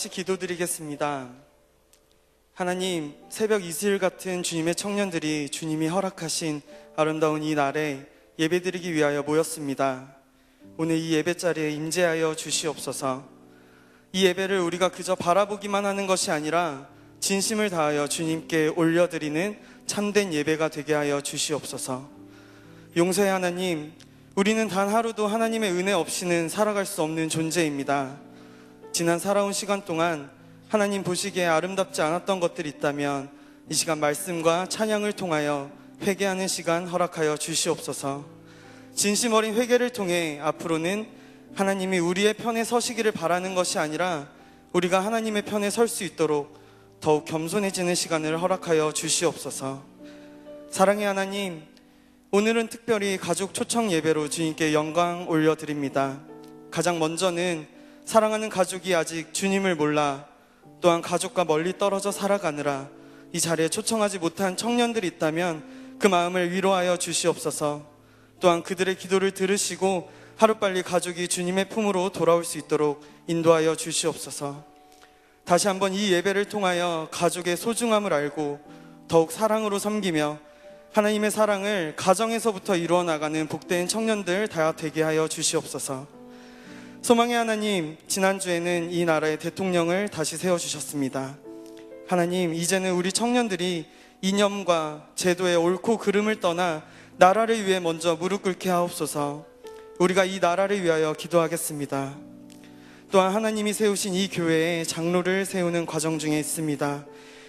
같이 기도드리겠습니다. 하나님, 새벽 이슬 같은 주님의 청년들이 주님이 허락하신 아름다운 이 날에 예배드리기 위하여 모였습니다. 오늘 이 예배 자리에 임재하여 주시옵소서. 이 예배를 우리가 그저 바라보기만 하는 것이 아니라 진심을 다하여 주님께 올려드리는 참된 예배가 되게 하여 주시옵소서. 용서의 하나님, 우리는 단 하루도 하나님의 은혜 없이는 살아갈 수 없는 존재입니다. 지난 살아온 시간 동안 하나님 보시기에 아름답지 않았던 것들이 있다면 이 시간 말씀과 찬양을 통하여 회개하는 시간 허락하여 주시옵소서. 진심 어린 회개를 통해 앞으로는 하나님이 우리의 편에 서시기를 바라는 것이 아니라 우리가 하나님의 편에 설 수 있도록 더욱 겸손해지는 시간을 허락하여 주시옵소서. 사랑의 하나님, 오늘은 특별히 가족 초청 예배로 주님께 영광 올려드립니다. 가장 먼저는 사랑하는 가족이 아직 주님을 몰라 또한 가족과 멀리 떨어져 살아가느라 이 자리에 초청하지 못한 청년들이 있다면 그 마음을 위로하여 주시옵소서. 또한 그들의 기도를 들으시고 하루빨리 가족이 주님의 품으로 돌아올 수 있도록 인도하여 주시옵소서. 다시 한번 이 예배를 통하여 가족의 소중함을 알고 더욱 사랑으로 섬기며 하나님의 사랑을 가정에서부터 이루어 나가는 복된 청년들 다 되게 하여 주시옵소서. 소망의 하나님, 지난주에는 이 나라의 대통령을 다시 세워주셨습니다. 하나님, 이제는 우리 청년들이 이념과 제도의 옳고 그름을 떠나 나라를 위해 먼저 무릎 꿇게 하옵소서. 우리가 이 나라를 위하여 기도하겠습니다. 또한 하나님이 세우신 이 교회에 장로를 세우는 과정 중에 있습니다.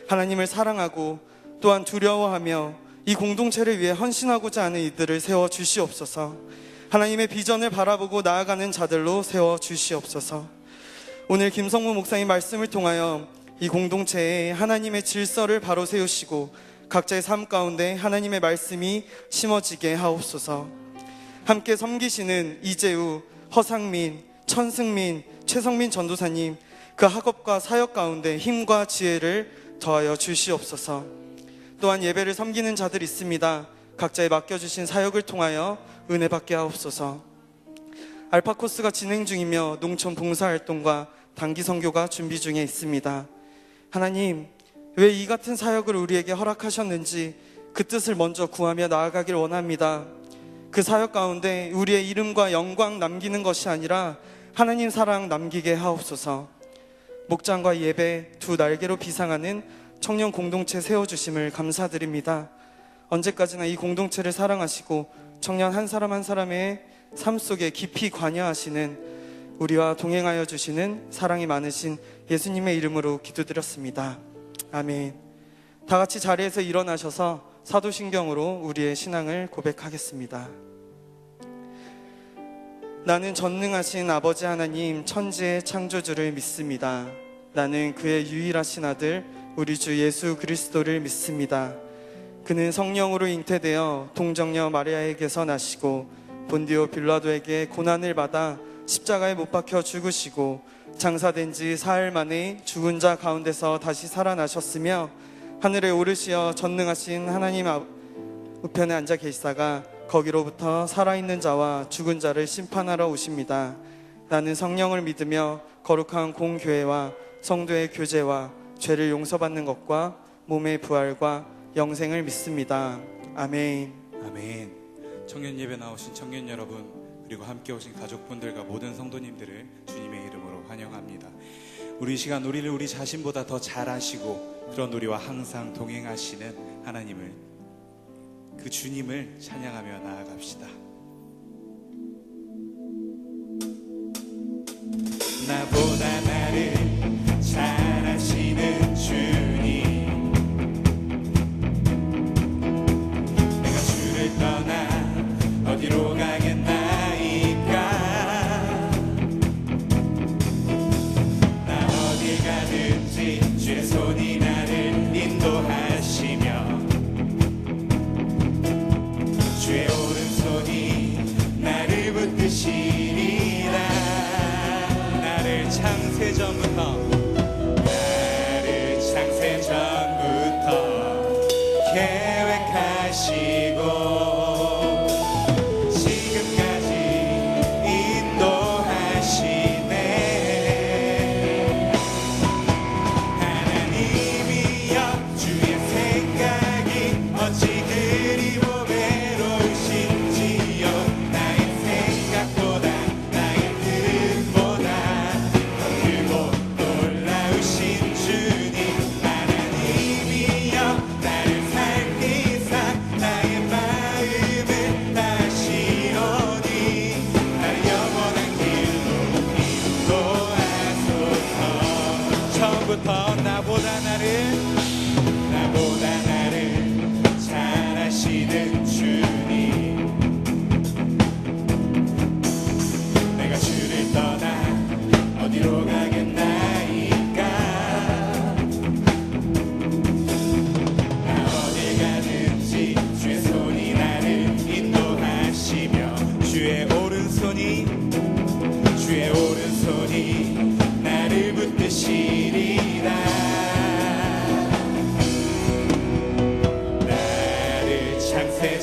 하나님을 사랑하고 또한 두려워하며 이 공동체를 위해 헌신하고자 하는 이들을 세워주시옵소서. 하나님의 비전을 바라보고 나아가는 자들로 세워주시옵소서. 오늘 김성무 목사님 말씀을 통하여 이 공동체에 하나님의 질서를 바로 세우시고 각자의 삶 가운데 하나님의 말씀이 심어지게 하옵소서. 함께 섬기시는 이재우, 허상민, 천승민, 최성민 전도사님, 그 학업과 사역 가운데 힘과 지혜를 더하여 주시옵소서. 또한 예배를 섬기는 자들이 있습니다. 각자의 맡겨주신 사역을 통하여 은혜 받게 하옵소서. 알파 코스가 진행 중이며 농촌 봉사활동과 단기 선교가 준비 중에 있습니다. 하나님, 왜 이 같은 사역을 우리에게 허락하셨는지 그 뜻을 먼저 구하며 나아가길 원합니다. 그 사역 가운데 우리의 이름과 영광 남기는 것이 아니라 하나님 사랑 남기게 하옵소서. 목장과 예배 두 날개로 비상하는 청년 공동체 세워주심을 감사드립니다. 언제까지나 이 공동체를 사랑하시고 청년 한 사람 한 사람의 삶 속에 깊이 관여하시는 우리와 동행하여 주시는 사랑이 많으신 예수님의 이름으로 기도드렸습니다. 아멘. 다 같이 자리에서 일어나셔서 사도신경으로 우리의 신앙을 고백하겠습니다. 나는 전능하신 아버지 하나님 천지의 창조주를 믿습니다. 나는 그의 유일하신 아들 우리 주 예수 그리스도를 믿습니다. 그는 성령으로 잉태되어 동정녀 마리아에게서 나시고 본디오 빌라도에게 고난을 받아 십자가에 못 박혀 죽으시고 장사된 지 사흘 만에 죽은 자 가운데서 다시 살아나셨으며 하늘에 오르시어 전능하신 하나님 우편에 앉아 계시다가 거기로부터 살아있는 자와 죽은 자를 심판하러 오십니다. 나는 성령을 믿으며 거룩한 공교회와 성도의 교제와 죄를 용서받는 것과 몸의 부활과 영생을 믿습니다. 아멘. 아멘. 청년 예배 나오신 청년 여러분, 그리고 함께 오신 가족분들과 모든 성도님들을 주님의 이름으로 환영합니다. 우리 이 시간 우리를 우리 자신보다 더 잘 아시고 그런 우리와 항상 동행하시는 하나님을, 그 주님을 찬양하며 나아갑시다. 나보다 나를 잘 아시는 주님, 내가 주를 떠나 어디로 가겠나이까. 나 어딜 가든지 주의 손이 나를 인도하시며 주의 오른손이 나를 붙드시리라. 나를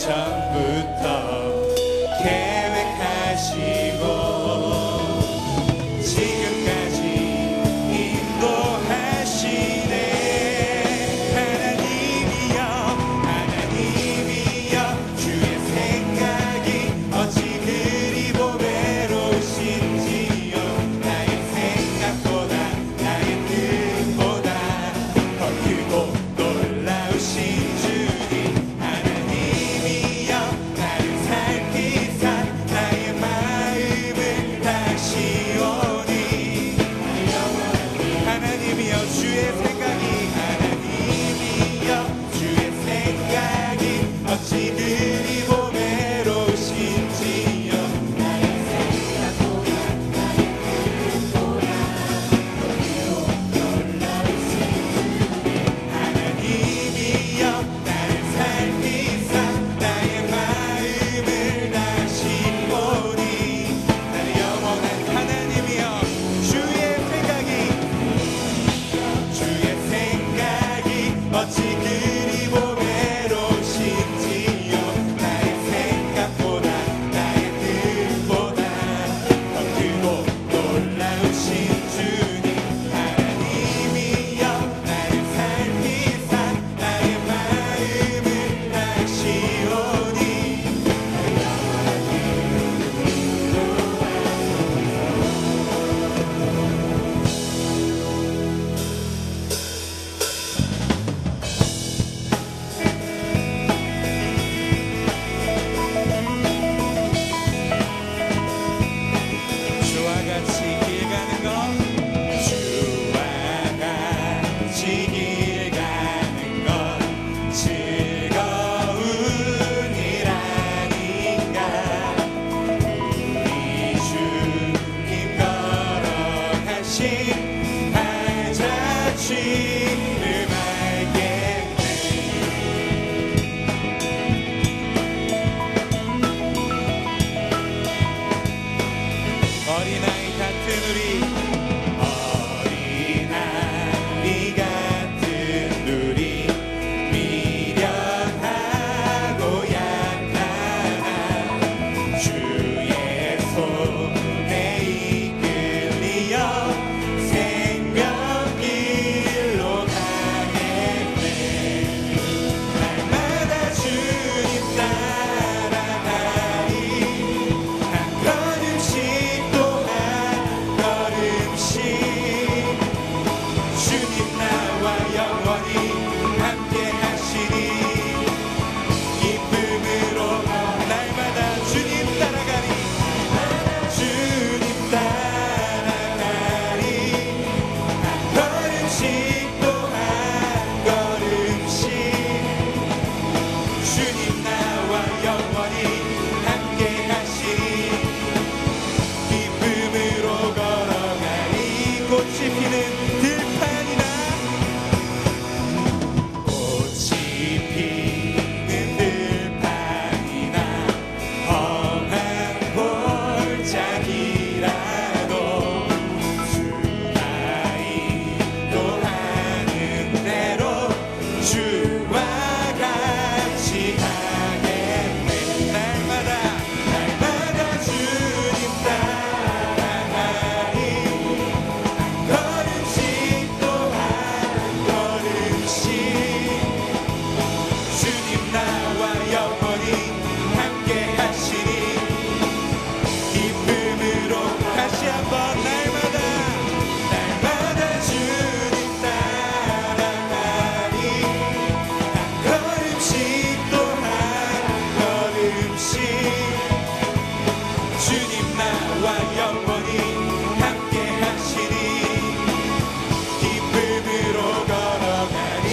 오래전부터 계획하시고 지금까지 인도하시네. 하나님이여 주의 생각이 어찌 그리 보배로우신지요. 나의 생각보다 나의 뜻보다 더 크고 놀라우신 주님. 하나님이여 나를 살피사 나의 마음을 다시오니. 하나님이여 주의 생각이 하나님이여 주의 생각이 어찌 그리 보배로우신지요. 나의 생각보다 나의 뜻보다 더 놀라우신 하나님이여 나를 살피사 나의 마음을 다시오니. 나의 영원한 하나님이여 주의 생각이 어찌 그리 보배로우신지요. 나의 생각보다 나의 뜻보다 더 크고 놀라우신 주님. 하나님이여 나를 살피사 나의 마음을 다시오니. 주와 같이 길 가는 것 주와 같이 길 가는 것 즐거운 일 아닌가. 우리 주님 걸어가신 발자취를 밟겠네. 어린아이 같은 우리 어린아이 같은 우리 미련하고 약하나 주의 손에 이끌리어 생명길로 가겠네. 날마다 주님 따라가리. 한 걸음씩 또 한 걸음씩 주님 나와 영원히 함께 하시니. 기쁨으로 날마다 주님 따라가리. 주님 따라가리. 한 걸음씩 또 한 걸음씩 주님 나와 영원히 함께 하시니. 기쁨으로 걸어가리. 꽃이 피는 들판이나 꽃이 피는 들판이나 험한 골짜기라도 주나이도 하는 대로 주와 같이 가겠네. 날마다 주님 따라가리. 걸음씩 또 한 걸음씩 주님 나와 영원히 함께 하시니. 기쁨으로 다시 한번 날마다 주님 따라가리. 한 걸음씩 또 한 걸음씩 주님 나와 영원히 함께 하시니. 기쁨으로 걸어가리.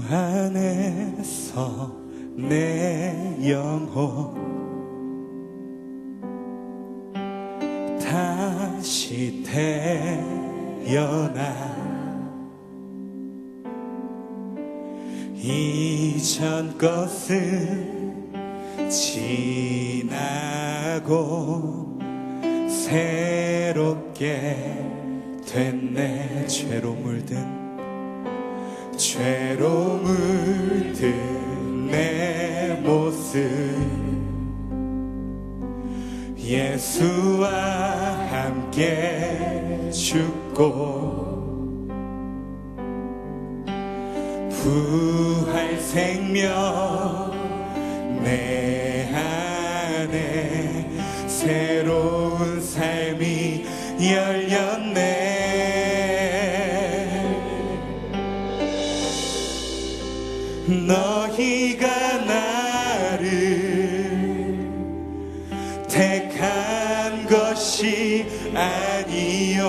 안에서 내 영혼 다시 태어나 이전 것은 지나고 새롭게 됐네. 죄로 물든 내 모습 예수와 함께 죽고 부활 생명 내 안에 새로운 삶이 열렸네. 너희가 나를 택한 것이 아니요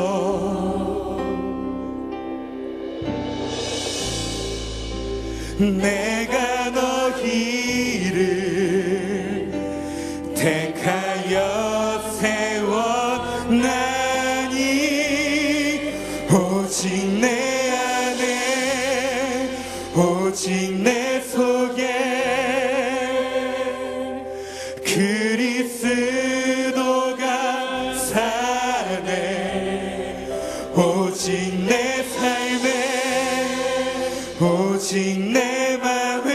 내가 너희를 택하여 세웠나니 오직 내 안에 오직 내 속에 그리스도가 사네. 오직 내 삶에 오직 내 맘에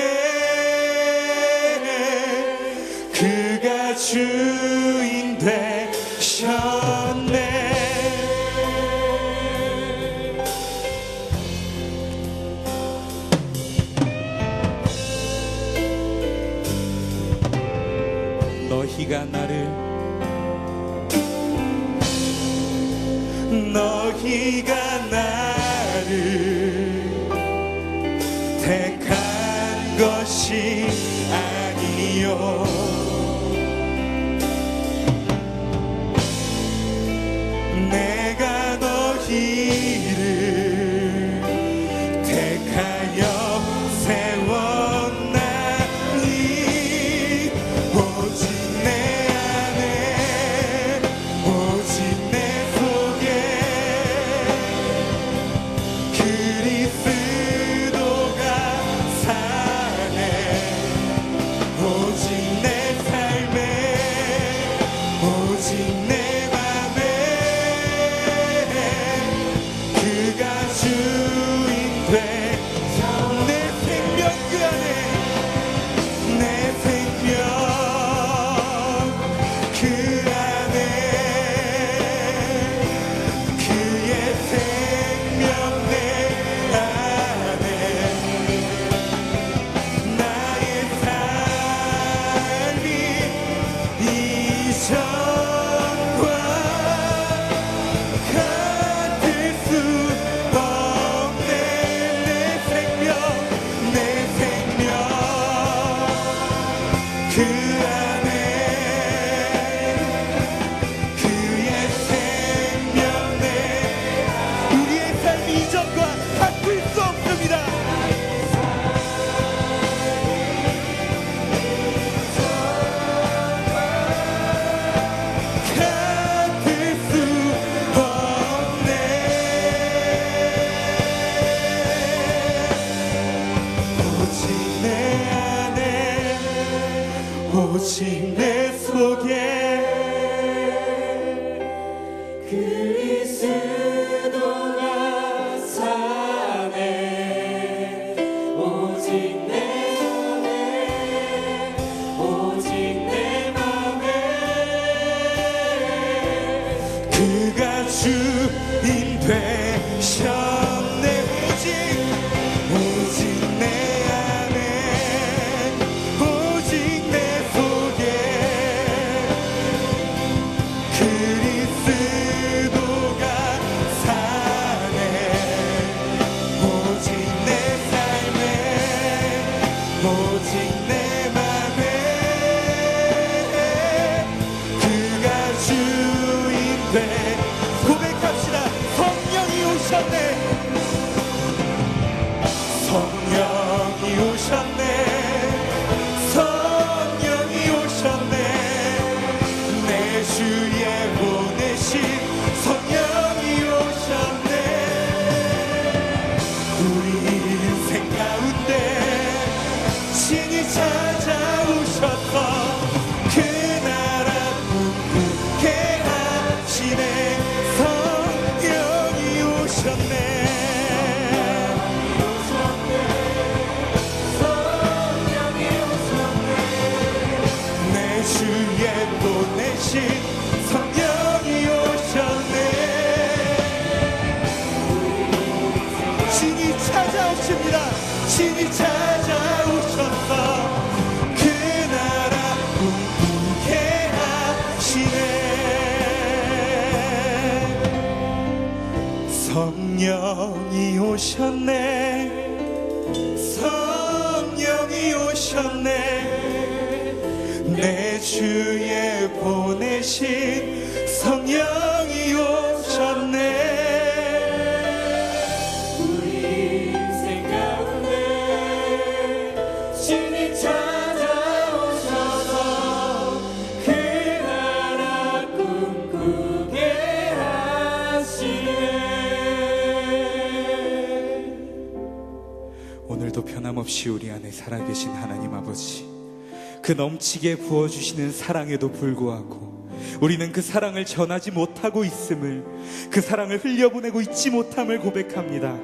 그가 주인 되셨네. 너희가 나를 택한 것이 아니요 내가 너희를 택하여 세웠나니 오직 내 안에 오직 내 속에 그리스도가 사네. 오직 내 삶에 오직 내 맘에 그가 주인 돼. 내 생명 그 안에 내 생명 그 안에 그의 생명 내 안에 나의 삶이 이전과 같을 수 없네. 내 생명 그 안에 그의 생명 내 우리의 삶이 이전과 같을 수 없습니다. 같을 수 없네. 오직 내 안에 오직 내 속에 그리스도가 사네. 오직 내 손에 오직 내 맘에 그가 주인 되셨네. 오직 내 안에 오직 내 속에 그리스도가 사네. 오직 내 삶에 오직 내 맘에 그가 주인 돼. 고백합시다. 성령이 오셨네. 성령이 찾아오셔서 그 나라 꿈꾸게 하시네. 성령이 오셨네. 내 주에 보내신 성령이 오셨네. 신이 찾아오십니다. 신이 찾아오셔서 그 나라 꿈꾸게 하시네. 성령이 오셨네. 성령이 오셨네. 내 주에 보내신 성령이 오셨네. 우리 인생 가운데 신이 찾아오셔서 그 나라 꿈꾸게 하시네. 오늘도 변함없이 우리 안에 살아계신 하나님 아버지, 그 넘치게 부어주시는 사랑에도 불구하고 우리는 그 사랑을 전하지 못하고 있음을, 그 사랑을 흘려보내고 있지 못함을 고백합니다.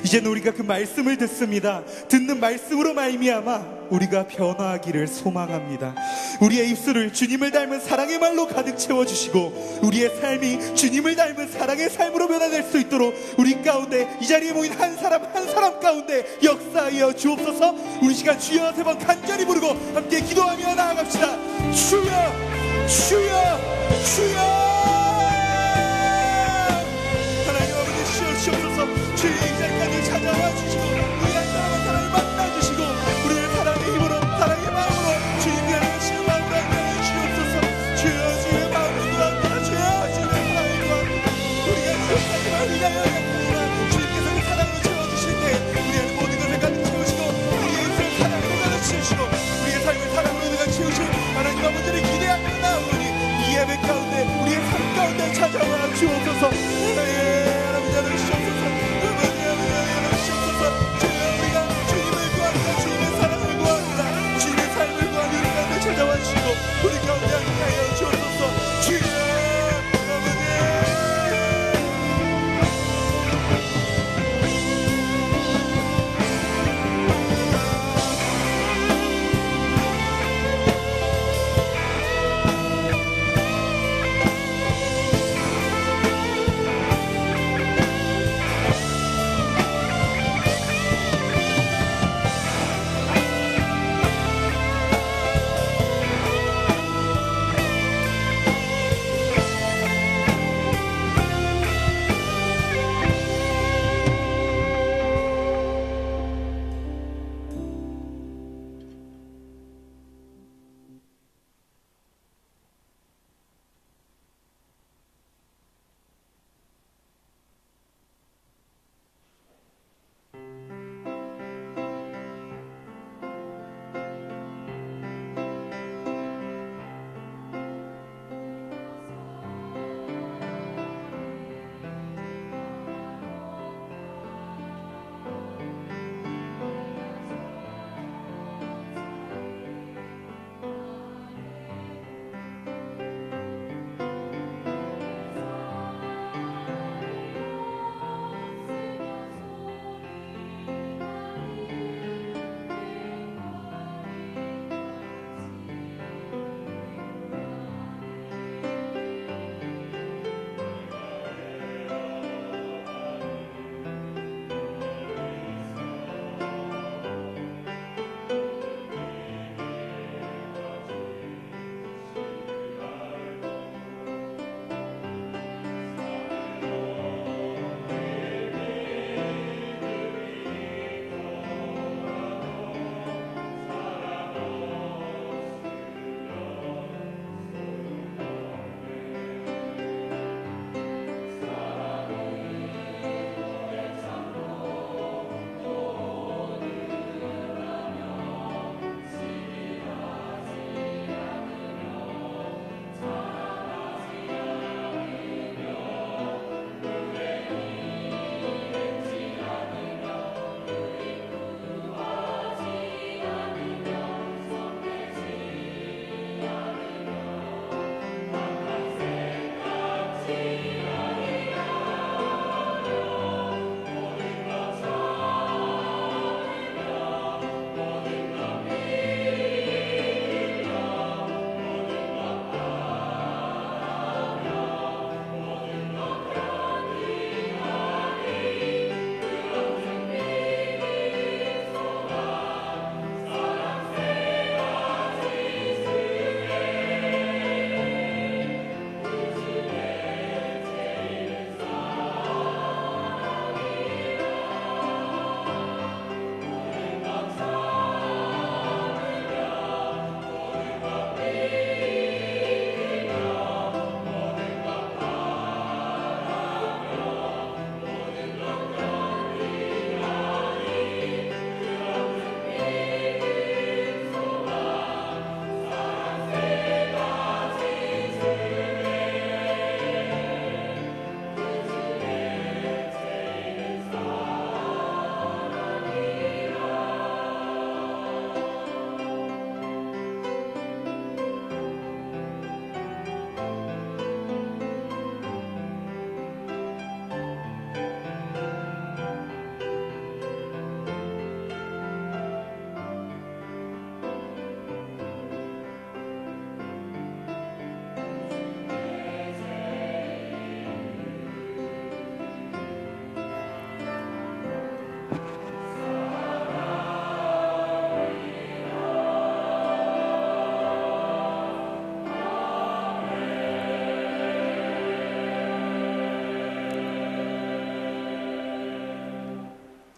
이제는 우리가 그 말씀을 듣습니다. 듣는 말씀으로 말미암아 우리가 변화하기를 소망합니다. 우리의 입술을 주님을 닮은 사랑의 말로 가득 채워주시고 우리의 삶이 주님을 닮은 사랑의 삶으로 변화될 수 있도록 우리 가운데, 이 자리에 모인 한 사람 한 사람 가운데 역사하여 주옵소서. 우리 시간 주여 세 번 간절히 부르고 함께 기도하며 나아갑시다. 주여 주여 주여. 하나님 아버지 주시옵소서. 주의 이 자리까지 찾아와 주시고 우리 한 사람 한 사람을 만나주시고 우리를 사랑의 힘으로 사랑의 마음으로 주님이 하시는 마음으로 함께하여 주옵소서. 주여 주의 마음을 구합니다. 주여 주의 사랑을 구합니다. 우리가 지금까지만 위하여 약하지만 주님께서 그 사랑으로 채워주실 때 우리의 모든 것을 가득 채우시고 우리의 인생 사랑으로 가득 채우시고 우리의 삶을 사랑으로 가득 채우시고 하나님 아버지를 기대하며 나오니 이 예배 가운데 우리의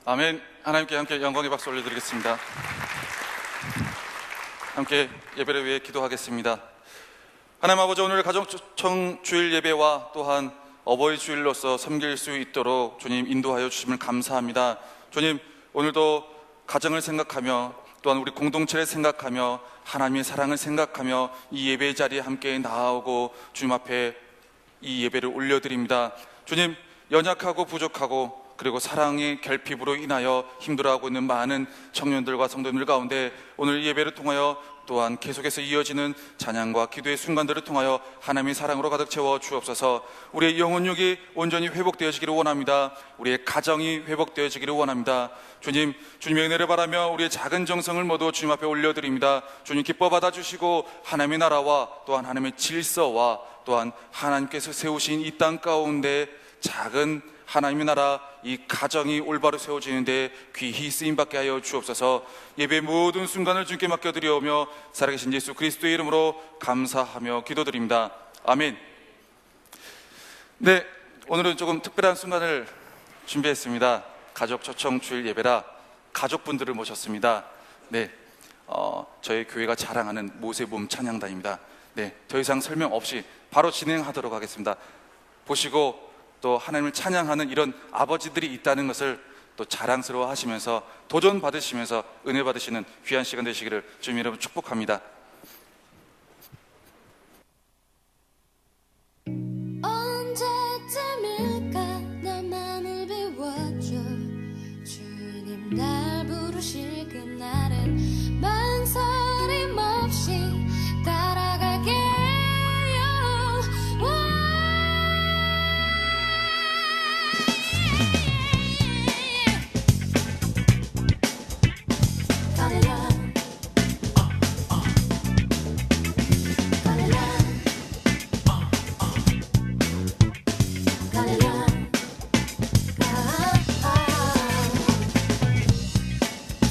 아멘. 하나님께 함께 영광의 박수 올려드리겠습니다. 함께 예배를 위해 기도하겠습니다. 하나님 아버지, 오늘 가정초청 주일 예배와 또한 어버이 주일로서 섬길 수 있도록 주님 인도하여 주심을 감사합니다. 주님, 오늘도 가정을 생각하며 또한 우리 공동체를 생각하며 하나님의 사랑을 생각하며 이 예배 자리에 함께 나아오고 주님 앞에 이 예배를 올려드립니다. 주님, 연약하고 부족하고 그리고 사랑의 결핍으로 인하여 힘들어하고 있는 많은 청년들과 성도님들 가운데 오늘 예배를 통하여 또한 계속해서 이어지는 찬양과 기도의 순간들을 통하여 하나님의 사랑으로 가득 채워 주옵소서. 우리의 영혼력이 온전히 회복되어지기를 원합니다. 우리의 가정이 회복되어지기를 원합니다. 주님, 주님의 은혜를 바라며 우리의 작은 정성을 모두 주님 앞에 올려드립니다. 주님 기뻐 받아주시고 하나님의 나라와 또한 하나님의 질서와 또한 하나님께서 세우신 이 땅 가운데 작은 하나님의 나라, 이 가정이 올바로 세워지는데 귀히 쓰임받게 하여 주옵소서. 예배 모든 순간을 주님께 맡겨드리오며 살아계신 예수 그리스도의 이름으로 감사하며 기도드립니다. 아멘. 네, 오늘은 조금 특별한 순간을 준비했습니다. 가족 초청 주일 예배라 가족분들을 모셨습니다. 네, 저희 교회가 자랑하는 모세봄 찬양단입니다. 네, 더 이상 설명 없이 바로 진행하도록 하겠습니다. 보시고 또 하나님을 찬양하는 이런 아버지들이 있다는 것을 또 자랑스러워 하시면서 도전 받으시면서 은혜 받으시는 귀한 시간 되시기를 주님 여러분 축복합니다. 언제쯤일까 나만을 비워줘 주님 날 부르실 그날은 망설임 없이 따라갈게요.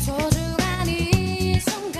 소중한 이 순간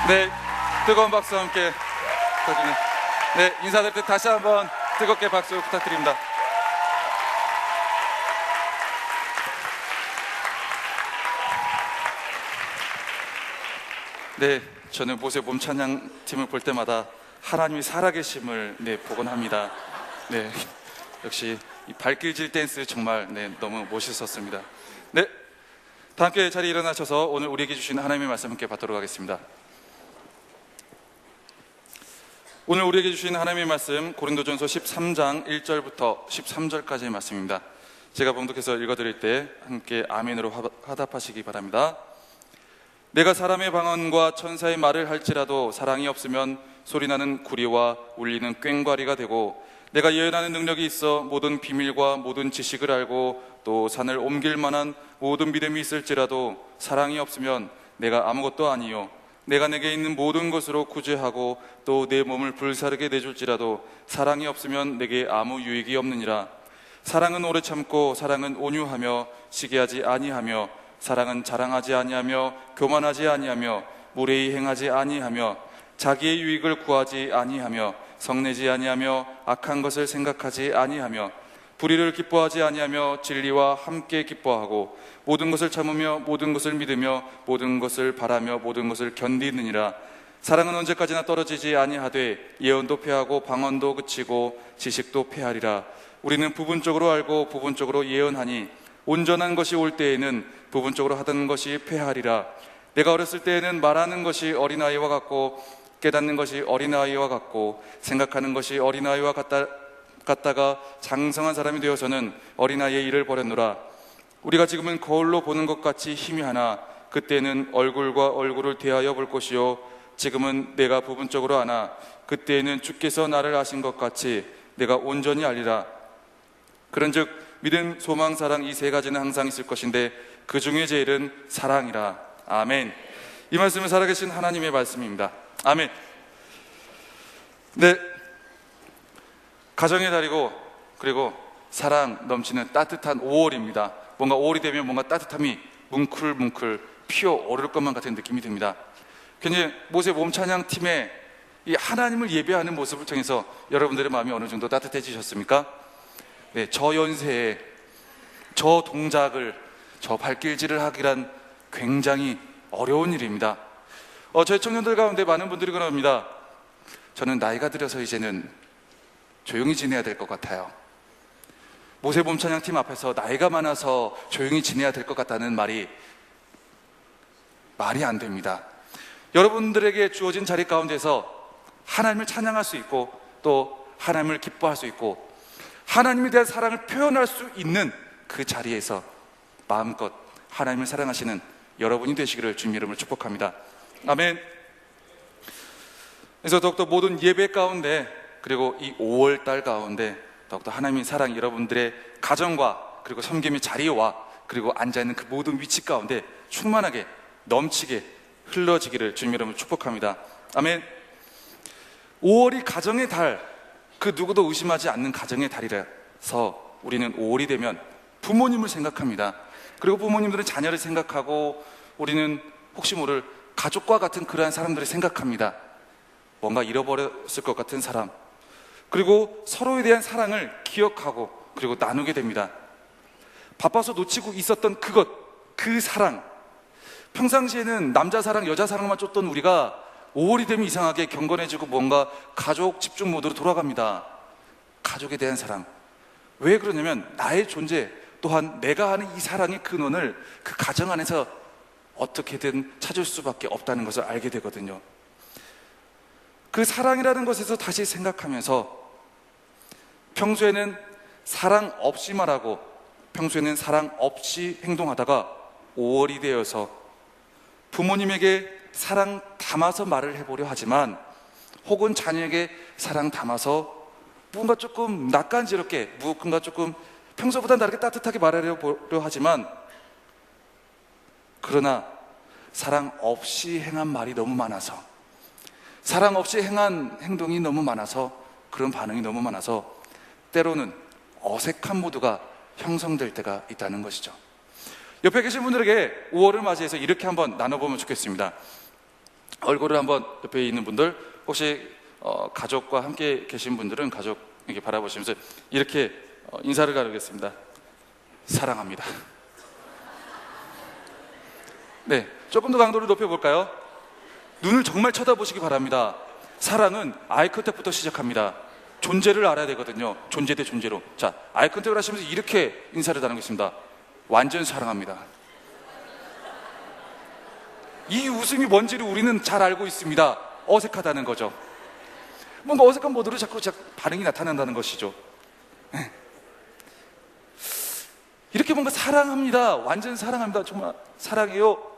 네, 뜨거운 박수 함께 부탁드립니다. 네, 인사드릴 때 다시 한번 뜨겁게 박수 부탁드립니다. 네, 저는 모세 몸 찬양 팀을 볼 때마다 하나님이 살아계심을 복원합니다. 네, 역시 이 발길질 댄스 정말 너무 멋있었습니다. 네, 다 함께 자리에 일어나셔서 오늘 우리에게 주신 하나님의 말씀 함께 받도록 하겠습니다. 오늘 우리에게 주신 하나님의 말씀 고린도전서 13장 1절부터 13절까지의 말씀입니다. 제가 봉독해서 읽어드릴 때 함께 아멘으로 화답하시기 바랍니다. 내가 사람의 방언과 천사의 말을 할지라도 사랑이 없으면 소리나는 구리와 울리는 꽹과리가 되고, 내가 예언하는 능력이 있어 모든 비밀과 모든 지식을 알고 또 산을 옮길 만한 모든 믿음이 있을지라도 사랑이 없으면 내가 아무것도 아니요, 내가 내게 있는 모든 것으로 구제하고 또 내 몸을 불사르게 내줄지라도 사랑이 없으면 내게 아무 유익이 없느니라. 사랑은 오래 참고 사랑은 온유하며 시기하지 아니하며 사랑은 자랑하지 아니하며 교만하지 아니하며 무례히 행하지 아니하며 자기의 유익을 구하지 아니하며 성내지 아니하며 악한 것을 생각하지 아니하며 불의를 기뻐하지 아니하며 진리와 함께 기뻐하고 모든 것을 참으며 모든 것을 믿으며 모든 것을 바라며 모든 것을 견디느니라. 사랑은 언제까지나 떨어지지 아니하되 예언도 패하고 방언도 그치고 지식도 패하리라. 우리는 부분적으로 알고 부분적으로 예언하니 온전한 것이 올 때에는 부분적으로 하던 것이 패하리라. 내가 어렸을 때에는 말하는 것이 어린아이와 같고 깨닫는 것이 어린아이와 같고 생각하는 것이 어린아이와 같다가 장성한 사람이 되어서는 어린아이의 일을 버렸노라. 우리가 지금은 거울로 보는 것 같이 희미하나 그때는 얼굴과 얼굴을 대하여 볼 것이요, 지금은 내가 부분적으로 아나 그때에는 주께서 나를 아신 것 같이 내가 온전히 알리라. 그런즉 믿음, 소망, 사랑 이 세 가지는 항상 있을 것인데 그 중에 제일은 사랑이라. 아멘. 이 말씀은 살아계신 하나님의 말씀입니다. 아멘. 네, 가정의 달이고 그리고 사랑 넘치는 따뜻한 5월입니다. 뭔가 5월이 되면 뭔가 따뜻함이 뭉클뭉클 피어오를 것만 같은 느낌이 듭니다. 굉장히 모세 몸찬양 팀의 이 하나님을 예배하는 모습을 통해서 여러분들의 마음이 어느 정도 따뜻해지셨습니까? 네, 저 연세에 저 동작을, 저 발길질을 하기란 굉장히 어려운 일입니다. 저희 청년들 가운데 많은 분들이 그럽니다. 저는 나이가 들어서 이제는 조용히 지내야 될 것 같아요. 모세 몸찬양 팀 앞에서 나이가 많아서 조용히 지내야 될 것 같다는 말이 안 됩니다. 여러분들에게 주어진 자리 가운데서 하나님을 찬양할 수 있고 또 하나님을 기뻐할 수 있고 하나님에 대한 사랑을 표현할 수 있는 그 자리에서 마음껏 하나님을 사랑하시는 여러분이 되시기를 주님 이름으로 축복합니다. 아멘. 그래서 더욱더 모든 예배 가운데 그리고 이 5월달 가운데 더욱더 하나님의 사랑 여러분들의 가정과 그리고 섬김의 자리와 그리고 앉아있는 그 모든 위치 가운데 충만하게 넘치게 흘러지기를 주님 이름으로 축복합니다. 아멘. 5월이 가정의 달, 그 누구도 의심하지 않는 가정의 달이라서 우리는 5월이 되면 부모님을 생각합니다. 그리고 부모님들은 자녀를 생각하고 우리는 혹시 모를 가족과 같은 그러한 사람들을 생각합니다. 뭔가 잃어버렸을 것 같은 사람, 그리고 서로에 대한 사랑을 기억하고 그리고 나누게 됩니다. 바빠서 놓치고 있었던 그 사랑, 평상시에는 남자 사랑, 여자 사랑만 쫓던 우리가 5월이 되면 이상하게 경건해지고 뭔가 가족 집중 모드로 돌아갑니다. 가족에 대한 사랑. 왜 그러냐면 나의 존재 또한 내가 하는 이 사랑의 근원을 그 가정 안에서 어떻게든 찾을 수밖에 없다는 것을 알게 되거든요. 그 사랑이라는 것에서 다시 생각하면서 평소에는 사랑 없이 말하고 평소에는 사랑 없이 행동하다가 5월이 되어서 부모님에게 사랑 담아서 말을 해보려 하지만 혹은 자녀에게 사랑 담아서 뭔가 조금 낯간지럽게 무언가 조금 평소보다 다르게 따뜻하게 말하려고 하지만 그러나 사랑 없이 행한 말이 너무 많아서 사랑 없이 행한 행동이 너무 많아서 그런 반응이 너무 많아서 때로는 어색한 모드가 형성될 때가 있다는 것이죠. 옆에 계신 분들에게 5월을 맞이해서 이렇게 한번 나눠보면 좋겠습니다. 얼굴을 한번 옆에 있는 분들, 혹시 가족과 함께 계신 분들은 가족 이렇게 바라보시면서 이렇게 인사를 나누겠습니다. 사랑합니다. 네, 조금 더 강도를 높여볼까요? 눈을 정말 쳐다보시기 바랍니다. 사랑은 아이 컨택부터 시작합니다. 존재를 알아야 되거든요. 존재 대 존재로. 자, 아이 컨택을 하시면서 이렇게 인사를 나누겠습니다. 완전 사랑합니다. 이 웃음이 뭔지를 우리는 잘 알고 있습니다. 어색하다는 거죠. 뭔가 어색한 모드로 자꾸 반응이 나타난다는 것이죠. 이렇게 뭔가 사랑합니다, 완전 사랑합니다, 정말 사랑해요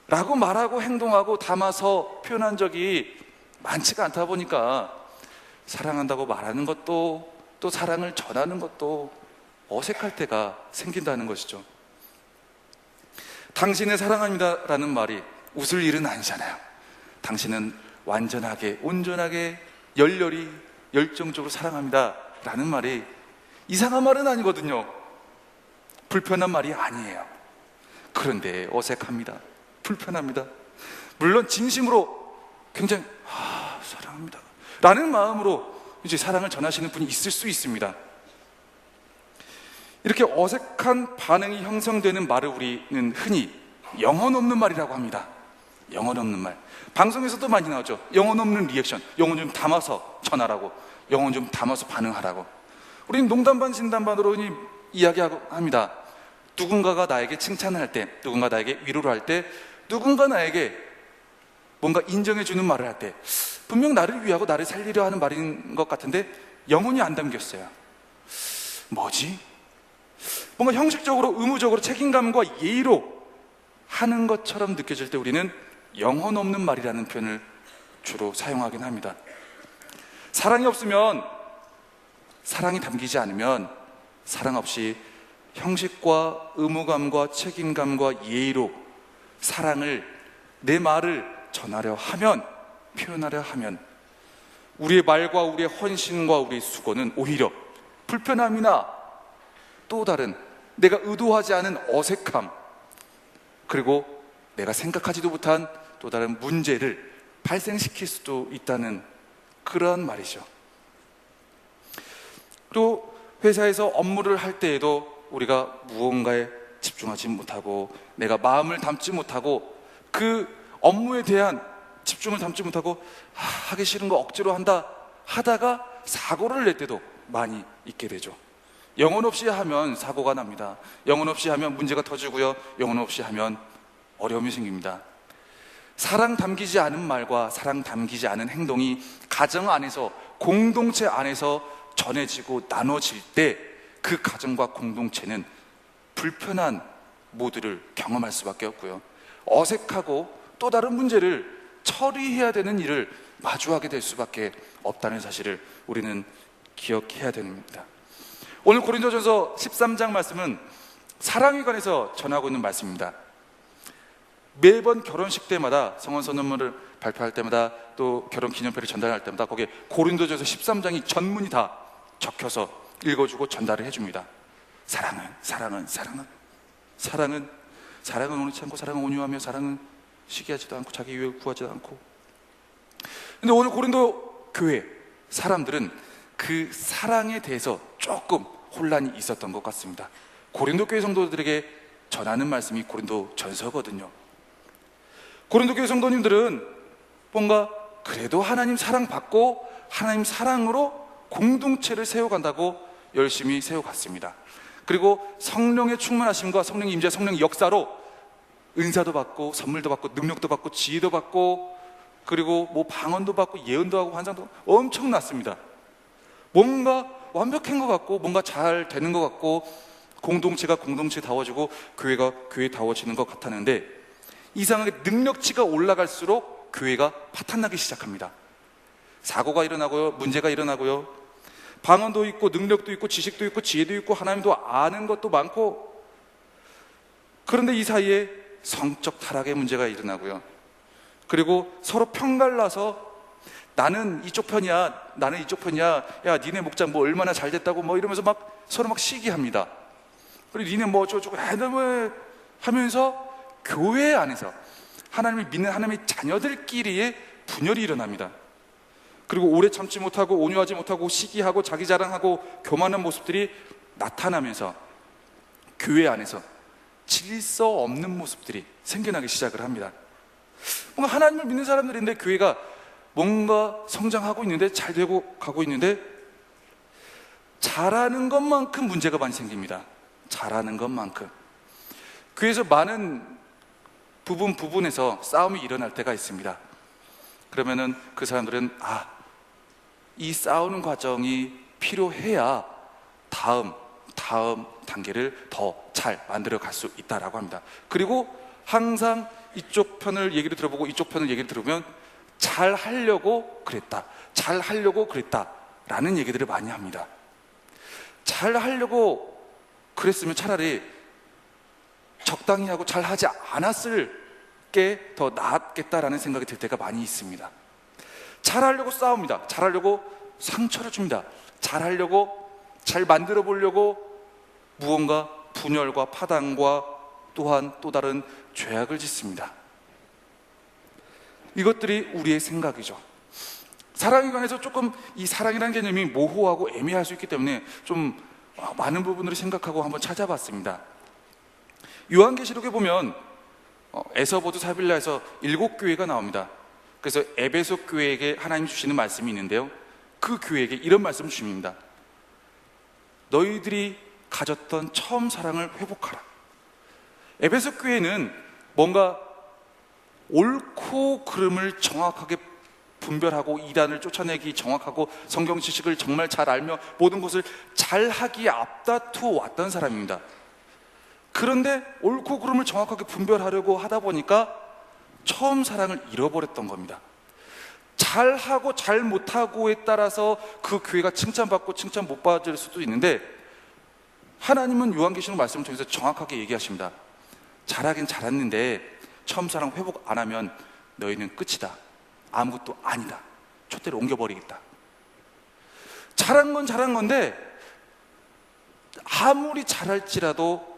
라고 말하고 행동하고 담아서 표현한 적이 많지가 않다 보니까 사랑한다고 말하는 것도 또 사랑을 전하는 것도 어색할 때가 생긴다는 것이죠. 당신을 사랑합니다 라는 말이 웃을 일은 아니잖아요. 당신은 완전하게, 온전하게, 열렬히, 열정적으로 사랑합니다 라는 말이 이상한 말은 아니거든요. 불편한 말이 아니에요. 그런데 어색합니다. 불편합니다. 물론 진심으로 굉장히 사랑합니다 라는 마음으로 이제 사랑을 전하시는 분이 있을 수 있습니다. 이렇게 어색한 반응이 형성되는 말을 우리는 흔히 영혼 없는 말이라고 합니다. 영혼 없는 말. 방송에서도 많이 나오죠. 영혼 없는 리액션. 영혼 좀 담아서 전하라고, 영혼 좀 담아서 반응하라고. 우리는 농담 반 진담 반으로 흔히 이야기하고 합니다. 누군가가 나에게 칭찬을 할 때, 누군가 나에게 위로를 할 때, 누군가 나에게 뭔가 인정해주는 말을 할 때 분명 나를 위하고 나를 살리려 하는 말인 것 같은데 영혼이 안 담겼어요. 뭐지? 뭔가 형식적으로, 의무적으로 책임감과 예의로 하는 것처럼 느껴질 때 우리는 영혼 없는 말이라는 표현을 주로 사용하긴 합니다. 사랑이 없으면, 사랑이 담기지 않으면 사랑 없이 형식과 의무감과 책임감과 예의로 사랑을, 내 말을 전하려 하면, 표현하려 하면 우리의 말과 우리의 헌신과 우리의 수고는 오히려 불편함이나 또 다른 내가 의도하지 않은 어색함, 그리고 내가 생각하지도 못한 또 다른 문제를 발생시킬 수도 있다는 그러한 말이죠. 또 회사에서 업무를 할 때에도 우리가 무언가에 집중하지 못하고 내가 마음을 담지 못하고 그 업무에 대한 집중을 담지 못하고 하기 싫은 거 억지로 한다 하다가 사고를 낼 때도 많이 있게 되죠. 영혼 없이 하면 사고가 납니다. 영혼 없이 하면 문제가 터지고요, 영혼 없이 하면 어려움이 생깁니다. 사랑 담기지 않은 말과 사랑 담기지 않은 행동이 가정 안에서, 공동체 안에서 전해지고 나눠질 때 그 가정과 공동체는 불편한 모드를 경험할 수밖에 없고요, 어색하고 또 다른 문제를 처리해야 되는 일을 마주하게 될 수밖에 없다는 사실을 우리는 기억해야 됩니다. 오늘 고린도전서 13장 말씀은 사랑에 관해서 전하고 있는 말씀입니다. 매번 결혼식 때마다, 성원 선언문을 발표할 때마다, 또 결혼 기념표를 전달할 때마다 거기에 고린도전서 13장이 전문이 다 적혀서 읽어주고 전달을 해줍니다. 사랑은 온유치 않고, 사랑은 온유하며, 사랑은 시기하지도 않고, 자기 유익을 구하지도 않고. 근데 오늘 고린도 교회 사람들은 그 사랑에 대해서 조금 혼란이 있었던 것 같습니다. 고린도 교회 성도들에게 전하는 말씀이 고린도 전서거든요. 고린도 교회 성도님들은 뭔가 그래도 하나님 사랑받고 하나님 사랑으로 공동체를 세워간다고 열심히 세워갔습니다. 그리고 성령의 충만하심과 성령의 임재, 성령의 역사로 은사도 받고 선물도 받고 능력도 받고 지혜도 받고, 그리고 뭐 방언도 받고 예언도 하고 환상도 엄청났습니다. 뭔가 완벽한 것 같고, 뭔가 잘 되는 것 같고, 공동체가 공동체다워지고 교회가 교회다워지는 것 같았는데, 이상하게 능력치가 올라갈수록 교회가 파탄나기 시작합니다. 사고가 일어나고요, 문제가 일어나고요, 방언도 있고 능력도 있고 지식도 있고 지혜도 있고 하나님도 아는 것도 많고, 그런데 이 사이에 성적 타락의 문제가 일어나고요, 그리고 서로 편갈라서 나는 이쪽 편이야, 나는 이쪽 편이야, 야 니네 목장 뭐 얼마나 잘 됐다고 뭐 이러면서 막 서로 막 시기합니다. 그리고 니네 뭐 어쩌고 하면서 교회 안에서 하나님을 믿는 하나님의 자녀들끼리의 분열이 일어납니다. 그리고 오래 참지 못하고 온유하지 못하고 시기하고 자기 자랑하고 교만한 모습들이 나타나면서 교회 안에서 질서 없는 모습들이 생겨나기 시작을 합니다. 뭔가 하나님을 믿는 사람들인데 교회가 뭔가 성장하고 있는데 잘 되고 가고 있는데 잘하는 것만큼 문제가 많이 생깁니다. 잘하는 것만큼. 교회에서 많은 부분에서 싸움이 일어날 때가 있습니다. 그러면은 그 사람들은 이 싸우는 과정이 필요해야 다음 단계를 더 잘 만들어 갈 수 있다라고 합니다. 그리고 항상 이쪽 편을 얘기를 들어보고 이쪽 편을 얘기를 들으면 잘 하려고 그랬다 라는 얘기들을 많이 합니다. 잘 하려고 그랬으면 차라리 적당히 하고 잘 하지 않았을 게 더 나았겠다라는 생각이 들 때가 많이 있습니다. 잘하려고 싸웁니다. 잘하려고 상처를 줍니다. 잘하려고 잘 만들어 보려고 무언가 분열과 파당과 또한 또 다른 죄악을 짓습니다. 이것들이 우리의 생각이죠. 사랑에 관해서 조금 이 사랑이라는 개념이 모호하고 애매할 수 있기 때문에 좀 많은 부분을 생각하고 한번 찾아봤습니다. 요한계시록에 보면 에서보드 사빌라에서 7교회가 나옵니다. 그래서 에베소 교회에게 하나님이 주시는 말씀이 있는데요, 그 교회에게 이런 말씀을 주십니다. 너희들이 가졌던 처음 사랑을 회복하라. 에베소 교회는 뭔가 옳고 그름을 정확하게 분별하고 이단을 쫓아내기 정확하고 성경 지식을 정말 잘 알며 모든 것을 잘하기에 앞다투어 왔던 사람입니다. 그런데 옳고 그름을 정확하게 분별하려고 하다 보니까 처음 사랑을 잃어버렸던 겁니다. 잘하고 잘 못하고에 따라서 그 교회가 칭찬받고 칭찬 못 받을 수도 있는데, 하나님은 요한계시록 말씀을 통해서 정확하게 얘기하십니다. 잘하긴 잘했는데 처음 사랑 회복 안 하면 너희는 끝이다. 아무것도 아니다. 촛대를 옮겨버리겠다. 잘한 건 잘한 건데 아무리 잘할지라도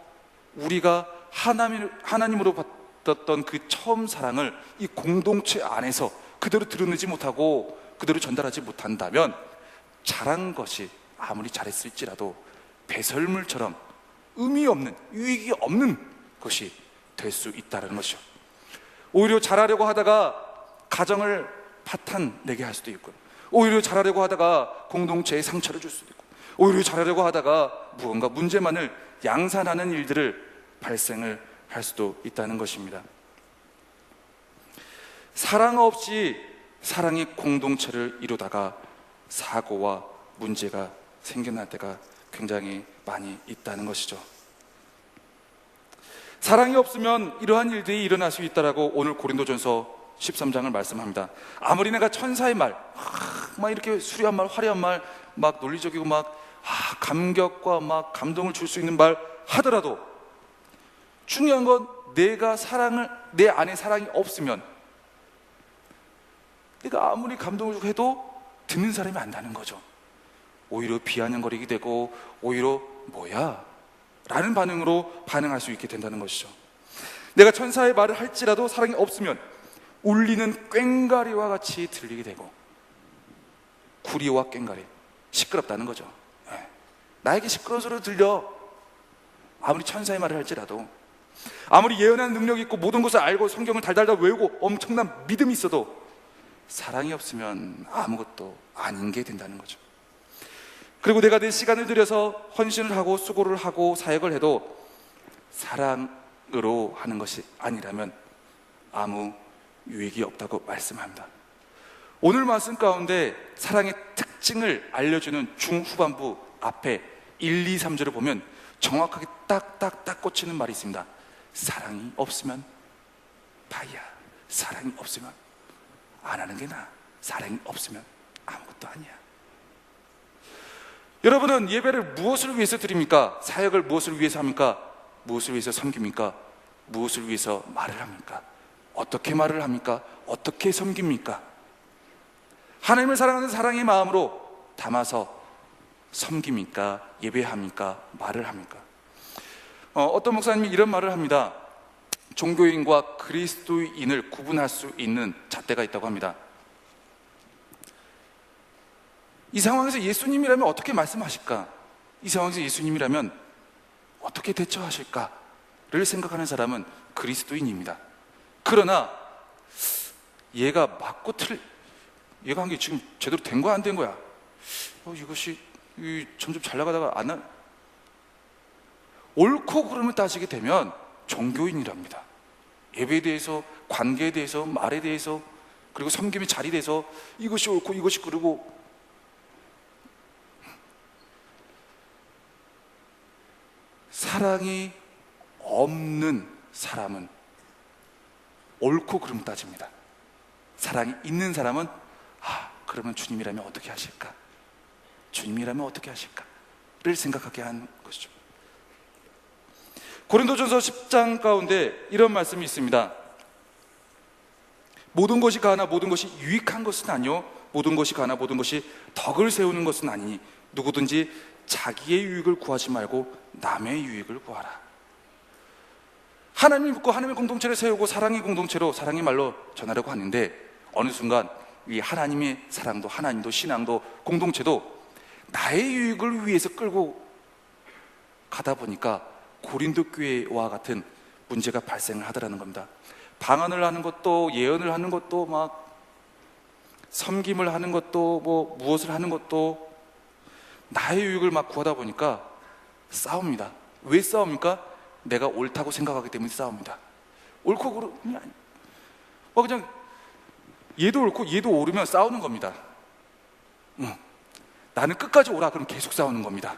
우리가 하나님으로 받았던 그 처음 사랑을 이 공동체 안에서 그대로 드러내지 못하고 그대로 전달하지 못한다면 잘한 것이 아무리 잘했을지라도 배설물처럼 의미 없는, 유익이 없는 것이 될 수 있다는 것이죠. 오히려 잘하려고 하다가 가정을 파탄 내게 할 수도 있고, 오히려 잘하려고 하다가 공동체에 상처를 줄 수도 있고, 오히려 잘하려고 하다가 무언가 문제만을 양산하는 일들을 발생을 할 수도 있다는 것입니다. 사랑 없이 사랑이 공동체를 이루다가 사고와 문제가 생겨날 때가 굉장히 많이 있다는 것이죠. 사랑이 없으면 이러한 일들이 일어날 수 있다라고 오늘 고린도전서 13장을 말씀합니다. 아무리 내가 천사의 말, 막 이렇게 수려한 말, 화려한 말, 막 논리적이고 막 감격과 막 감동을 줄 수 있는 말 하더라도 중요한 건 내가 내 안에 사랑이 없으면 내가 아무리 감동을 주고 해도 듣는 사람이 안 나는 거죠. 오히려 비아냥거리게 되고 오히려 뭐야? 라는 반응으로 반응할 수 있게 된다는 것이죠. 내가 천사의 말을 할지라도 사랑이 없으면 울리는 꽹과리와 같이 들리게 되고, 구리와 꽹과리, 시끄럽다는 거죠. 나에게 시끄러운 소리로 들려. 아무리 천사의 말을 할지라도, 아무리 예언하는 능력이 있고 모든 것을 알고 성경을 달달달 외우고 엄청난 믿음이 있어도 사랑이 없으면 아무것도 아닌 게 된다는 거죠. 그리고 내가 내 시간을 들여서 헌신을 하고 수고를 하고 사역을 해도 사랑으로 하는 것이 아니라면 아무 유익이 없다고 말씀합니다. 오늘 말씀 가운데 사랑의 특징을 알려주는 중후반부 앞에 1, 2, 3절을 보면 정확하게 딱딱딱 꽂히는 말이 있습니다. 사랑이 없으면 바야. 사랑이 없으면 안 하는 게 나아. 사랑이 없으면 아무것도 아니야. 여러분은 예배를 무엇을 위해서 드립니까? 사역을 무엇을 위해서 합니까? 무엇을 위해서 섬깁니까? 무엇을 위해서 말을 합니까? 어떻게 말을 합니까? 어떻게 섬깁니까? 하나님을 사랑하는 사랑의 마음으로 담아서 섬깁니까? 예배합니까? 말을 합니까? 어떤 목사님이 이런 말을 합니다. 종교인과 그리스도인을 구분할 수 있는 잣대가 있다고 합니다. 이 상황에서 예수님이라면 어떻게 말씀하실까? 이 상황에서 예수님이라면 어떻게 대처하실까를 생각하는 사람은 그리스도인입니다. 그러나 얘가 맞고 얘가 한 게 지금 제대로 된 거야, 안 된 거야? 이것이 점점 잘 나가다가 옳고 그름을 따지게 되면 종교인이랍니다. 예배에 대해서, 관계에 대해서, 말에 대해서, 그리고 섬김의 자리에 대해서 이것이 옳고 이것이 그르고, 사랑이 없는 사람은 옳고 그름을 따집니다. 사랑이 있는 사람은 그러면 주님이라면 어떻게 하실까? 주님이라면 어떻게 하실까?를 생각하게 하는 것이죠. 고린도전서 10장 가운데 이런 말씀이 있습니다. 모든 것이 가나 모든 것이 유익한 것은 아니요 모든 것이 가나 모든 것이 덕을 세우는 것은 아니니 누구든지 자기의 유익을 구하지 말고 남의 유익을 구하라. 하나님을 믿고 하나님의 공동체를 세우고 사랑의 공동체로, 사랑의 말로 전하려고 하는데 어느 순간 이 하나님의 사랑도, 하나님도, 신앙도, 공동체도 나의 유익을 위해서 끌고 가다 보니까 고린도 교회와 같은 문제가 발생을 하더라는 겁니다. 방언을 하는 것도, 예언을 하는 것도, 막 섬김을 하는 것도, 뭐 무엇을 하는 것도 나의 유익을 막 구하다 보니까 싸웁니다. 왜 싸웁니까? 내가 옳다고 생각하기 때문에 싸웁니다. 옳고 그름이 아니, 그냥 얘도 옳고 얘도 옳으면 싸우는 겁니다. 나는 끝까지 옳아, 그럼 계속 싸우는 겁니다.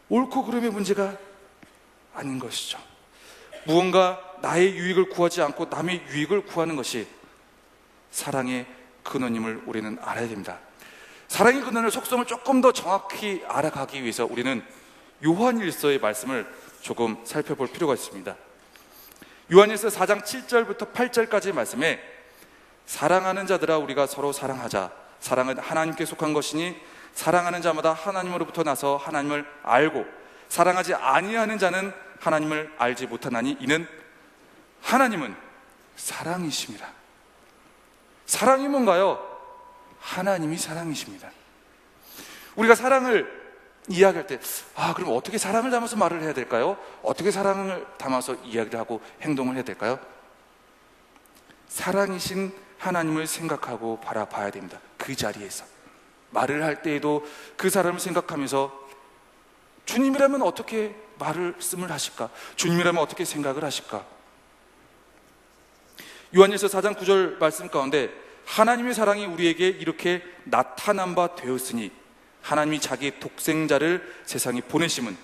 옳고 그름의 문제가 아닌 것이죠. 무언가 나의 유익을 구하지 않고 남의 유익을 구하는 것이 사랑의 근원임을 우리는 알아야 됩니다. 사랑의 근원의 속성을 조금 더 정확히 알아가기 위해서 우리는 요한일서의 말씀을 조금 살펴볼 필요가 있습니다. 요한일서 4장 7절부터 8절까지의 말씀에 사랑하는 자들아 우리가 서로 사랑하자. 사랑은 하나님께 속한 것이니 사랑하는 자마다 하나님으로부터 나서 하나님을 알고 사랑하지 아니하는 자는 하나님을 알지 못하나니 이는 하나님은 사랑이십니다. 사랑이 뭔가요? 하나님이 사랑이십니다. 우리가 사랑을 이야기할 때 그럼 어떻게 사랑을 담아서 말을 해야 될까요? 어떻게 사랑을 담아서 이야기를 하고 행동을 해야 될까요? 사랑이신 하나님을 생각하고 바라봐야 됩니다. 그 자리에서 말을 할 때에도 그 사람을 생각하면서 주님이라면 어떻게 말씀을 하실까? 주님이라면 어떻게 생각을 하실까? 요한일서 4장 9절 말씀 가운데 하나님의 사랑이 우리에게 이렇게 나타난 바 되었으니 하나님이 자기의 독생자를 세상에 보내심은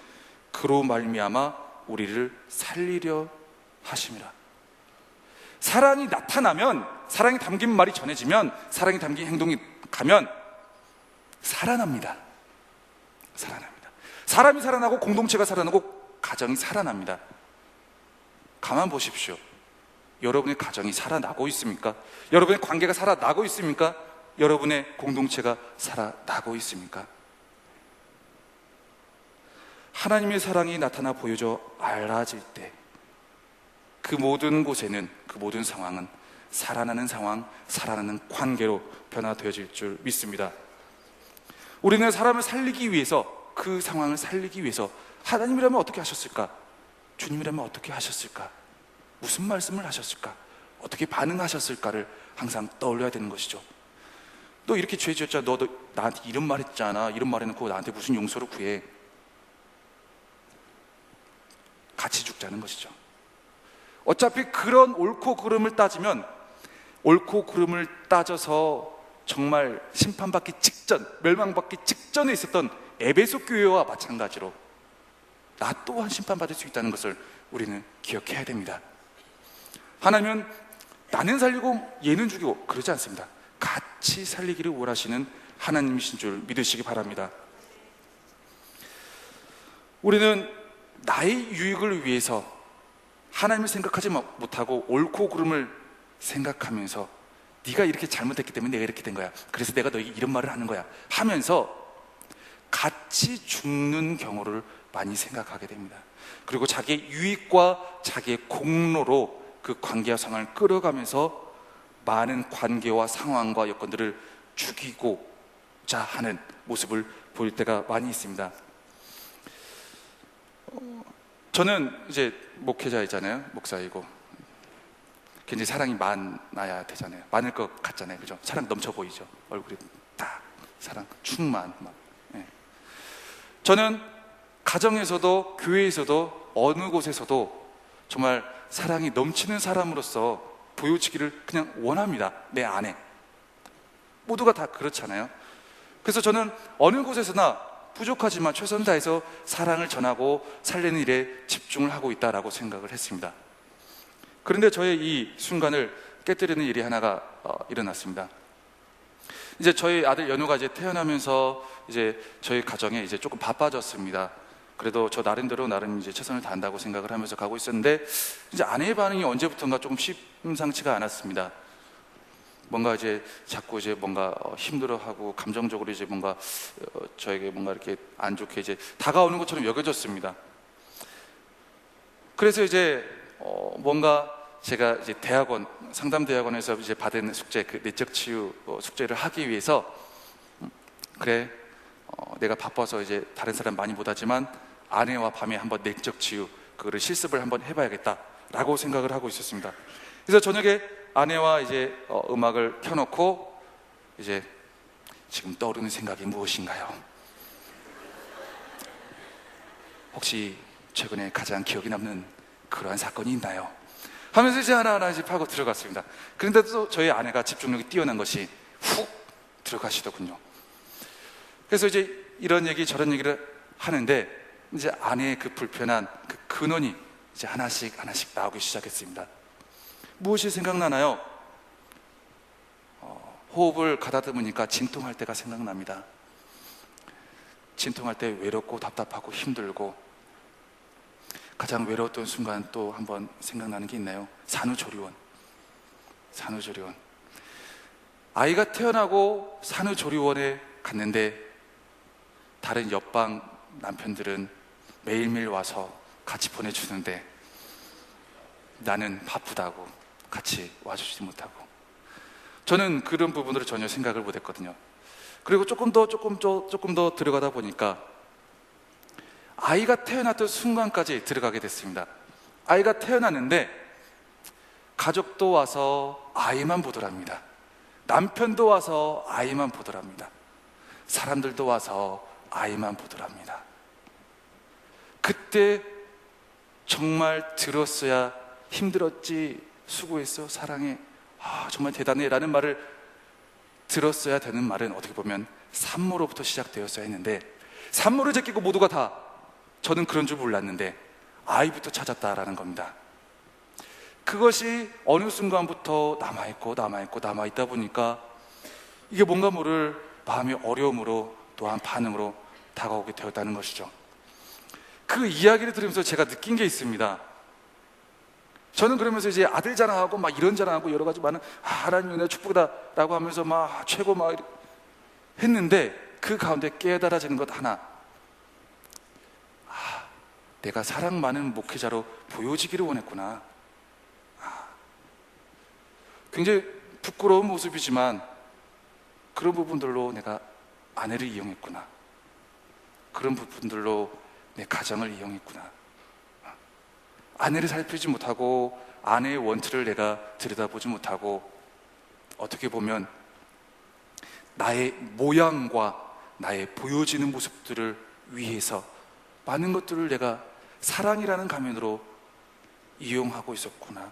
그로 말미암아 우리를 살리려 하심이라. 사랑이 나타나면, 사랑이 담긴 말이 전해지면, 사랑이 담긴 행동이 가면 살아납니다. 살아납니다. 사람이 살아나고 공동체가 살아나고 가정이 살아납니다. 가만 보십시오. 여러분의 가정이 살아나고 있습니까? 여러분의 관계가 살아나고 있습니까? 여러분의 공동체가 살아나고 있습니까? 하나님의 사랑이 나타나 보여져 알아질 때 그 모든 곳에는, 그 모든 상황은 살아나는 상황, 살아나는 관계로 변화되어질 줄 믿습니다. 우리는 사람을 살리기 위해서, 그 상황을 살리기 위해서 하나님이라면 어떻게 하셨을까? 주님이라면 어떻게 하셨을까? 무슨 말씀을 하셨을까? 어떻게 반응하셨을까를 항상 떠올려야 되는 것이죠. 너 이렇게 죄 지었잖아. 너 나한테 이런 말 했잖아. 이런 말 해놓고 나한테 무슨 용서를 구해. 같이 죽자는 것이죠. 어차피 그런 옳고 그름을 따지면, 옳고 그름을 따져서 정말 심판받기 직전, 멸망받기 직전에 있었던 에베소 교회와 마찬가지로 나 또한 심판받을 수 있다는 것을 우리는 기억해야 됩니다. 하나님은 나는 살리고 얘는 죽이고 그러지 않습니다. 같이 살리기를 원하시는 하나님이신 줄 믿으시기 바랍니다. 우리는 나의 유익을 위해서 하나님을 생각하지 못하고 옳고 그름을 생각하면서 네가 이렇게 잘못했기 때문에 내가 이렇게 된 거야. 그래서 내가 너에게 이런 말을 하는 거야 하면서 같이 죽는 경우를 많이 생각하게 됩니다. 그리고 자기의 유익과 자기의 공로로 그 관계와 상황을 끌어가면서 많은 관계와 상황과 여건들을 죽이고자 하는 모습을 보일 때가 많이 있습니다. 저는 이제 목회자이잖아요. 목사이고 굉장히 사랑이 많아야 되잖아요. 많을 것 같잖아요. 그죠? 사랑 넘쳐 보이죠. 얼굴이 딱 사랑 충만 막. 예. 저는 가정에서도 교회에서도 어느 곳에서도 정말 사랑이 넘치는 사람으로서 보여지기를 그냥 원합니다. 내 안에. 모두가 다 그렇잖아요. 그래서 저는 어느 곳에서나 부족하지만 최선을 다해서 사랑을 전하고 살리는 일에 집중을 하고 있다라고 생각을 했습니다. 그런데 저의 이 순간을 깨뜨리는 일이 하나가 일어났습니다. 이제 저희 아들 연우가 이제 태어나면서 이제 저희 가정에 이제 조금 바빠졌습니다. 그래도 저 나름대로 나름 이제 최선을 다한다고 생각을 하면서 가고 있었는데 이제 아내의 반응이 언제부턴가 조금 심상치가 않았습니다. 뭔가 이제 자꾸 이제 뭔가 힘들어하고 감정적으로 이제 뭔가 저에게 뭔가 이렇게 안 좋게 이제 다가오는 것처럼 여겨졌습니다. 그래서 이제 뭔가 제가 이제 대학원 상담 대학원에서 이제 받은 숙제 그 내적 치유 숙제를 하기 위해서 그래 내가 바빠서 이제 다른 사람 많이 못하지만 아내와 밤에 한번 내적 치유 그거를 실습을 한번 해봐야겠다라고 생각을 하고 있었습니다. 그래서 저녁에 아내와 이제 음악을 켜놓고 이제 지금 떠오르는 생각이 무엇인가요? 혹시 최근에 가장 기억에 남는 그러한 사건이 있나요? 하면서 이제 하나하나씩 파고 들어갔습니다. 그런데도 저희 아내가 집중력이 뛰어난 것이 훅 들어가시더군요. 그래서 이제 이런 얘기 저런 얘기를 하는데 이제 아내의 그 불편한 그 근원이 이제 하나씩 나오기 시작했습니다. 무엇이 생각나나요? 호흡을 가다듬으니까 진통할 때가 생각납니다. 진통할 때 외롭고 답답하고 힘들고 가장 외로웠던 순간 또 한번 생각나는 게 있나요? 산후조리원. 아이가 태어나고 산후조리원에 갔는데 다른 옆방 남편들은 매일매일 와서 같이 보내주는데 나는 바쁘다고 같이 와주지 못하고 저는 그런 부분으로 전혀 생각을 못했거든요. 그리고 조금 더 들어가다 보니까 아이가 태어났던 순간까지 들어가게 됐습니다. 아이가 태어났는데 가족도 와서 아이만 보더랍니다. 남편도 와서 아이만 보더랍니다. 사람들도 와서 아이만 보더랍니다. 그때 정말 들었어야 힘들었지, 수고했어, 사랑해, 정말 대단해 라는 말을 들었어야 되는 말은 어떻게 보면 산모로부터 시작되었어야 했는데 산모를 제끼고 모두가 다 저는 그런 줄 몰랐는데 아이부터 찾았다라는 겁니다. 그것이 어느 순간부터 남아있다 보니까 이게 뭔가 모를 마음의 어려움으로 또한 반응으로 다가오게 되었다는 것이죠. 그 이야기를 들으면서 제가 느낀 게 있습니다. 저는 그러면서 이제 아들 자랑하고 막 이런 자랑하고 여러 가지 많은 하나님의 은혜 축복이다라고 하면서 막 최고 막 했는데 그 가운데 깨달아지는 것 하나, 내가 사랑 많은 목회자로 보여지기를 원했구나. 굉장히 부끄러운 모습이지만 그런 부분들로 내가 아내를 이용했구나. 그런 부분들로 내 가정을 이용했구나. 아내를 살피지 못하고 아내의 원투를 내가 들여다보지 못하고 어떻게 보면 나의 모양과 나의 보여지는 모습들을 위해서 많은 것들을 내가 사랑이라는 가면으로 이용하고 있었구나.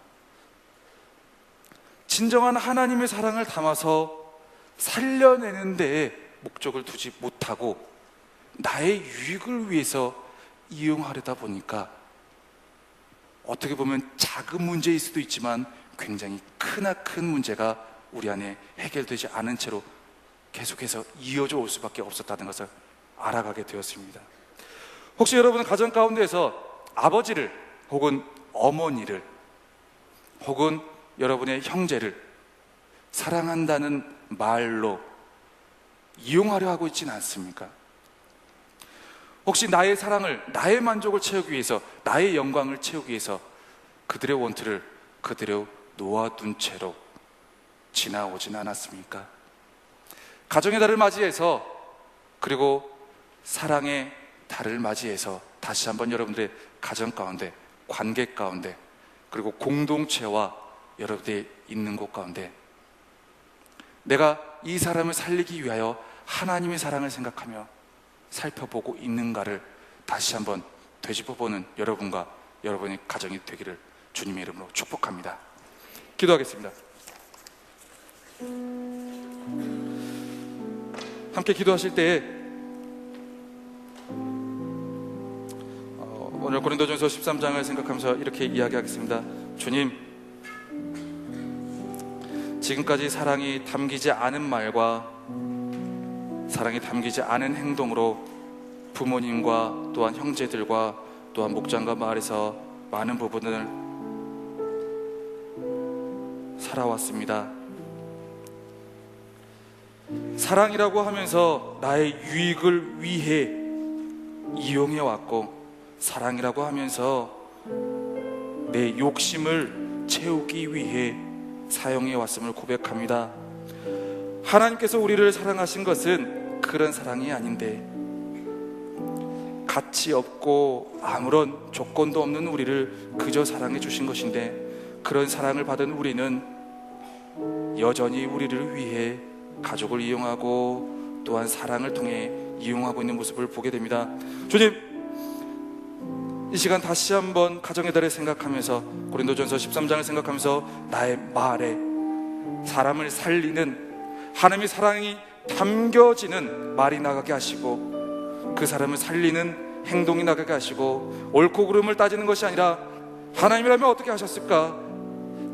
진정한 하나님의 사랑을 담아서 살려내는 데에 목적을 두지 못하고 나의 유익을 위해서 이용하려다 보니까 어떻게 보면 작은 문제일 수도 있지만 굉장히 크나큰 문제가 우리 안에 해결되지 않은 채로 계속해서 이어져 올 수밖에 없었다는 것을 알아가게 되었습니다. 혹시 여러분은 가정 가운데에서 아버지를 혹은 어머니를 혹은 여러분의 형제를 사랑한다는 말로 이용하려 하고 있지는 않습니까? 혹시 나의 사랑을, 나의 만족을 채우기 위해서, 나의 영광을 채우기 위해서 그들의 원투를 그대로 놓아둔 채로 지나오진 않았습니까? 가정의 달을 맞이해서, 그리고 사랑의 달을 맞이해서 다시 한번 여러분들의 가정 가운데, 관계 가운데, 그리고 공동체와 여러분들이 있는 곳 가운데 내가 이 사람을 살리기 위하여 하나님의 사랑을 생각하며 살펴보고 있는가를 다시 한번 되짚어보는 여러분과 여러분의 가정이 되기를 주님의 이름으로 축복합니다. 기도하겠습니다. 함께 기도하실 때에 오늘 고린도전서 13장을 생각하면서 이렇게 이야기하겠습니다. 주님, 지금까지 사랑이 담기지 않은 말과 사랑이 담기지 않은 행동으로 부모님과 또한 형제들과 또한 목장과 마을에서 많은 부분을 살아왔습니다. 사랑이라고 하면서 나의 유익을 위해 이용해왔고, 사랑이라고 하면서 내 욕심을 채우기 위해 사용해왔음을 고백합니다. 하나님께서 우리를 사랑하신 것은 그런 사랑이 아닌데, 가치 없고 아무런 조건도 없는 우리를 그저 사랑해 주신 것인데, 그런 사랑을 받은 우리는 여전히 우리를 위해 가족을 이용하고 또한 사랑을 통해 이용하고 있는 모습을 보게 됩니다. 주님, 이 시간 다시 한번 가정의 달을 생각하면서, 고린도전서 13장을 생각하면서 나의 말에 사람을 살리는 하나님의 사랑이 담겨지는 말이 나가게 하시고, 그 사람을 살리는 행동이 나가게 하시고, 옳고 그름을 따지는 것이 아니라 하나님이라면 어떻게 하셨을까,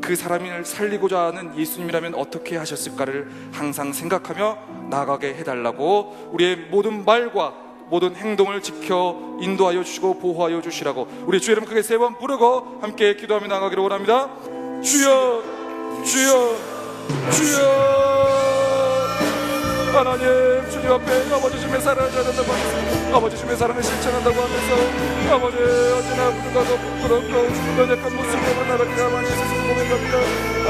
그 사람을 살리고자 하는 예수님이라면 어떻게 하셨을까를 항상 생각하며 나가게 해달라고, 우리의 모든 말과 모든 행동을 지켜 인도하여 주시고 보호하여 주시라고 우리 주의 이름 크게 3번 부르고 함께 기도하며 나가기를 원합니다. 주여, 주여, 주여. 하나님, 주님 앞에 아버지 주님의 사랑을 전한다고 하면서, 아버지 주님의 사랑을 실천한다고 하면서, 아버지 언제나 부족하고 부끄럽고 연약한 모습으로 나가기가 많이 있어서 고백합니다.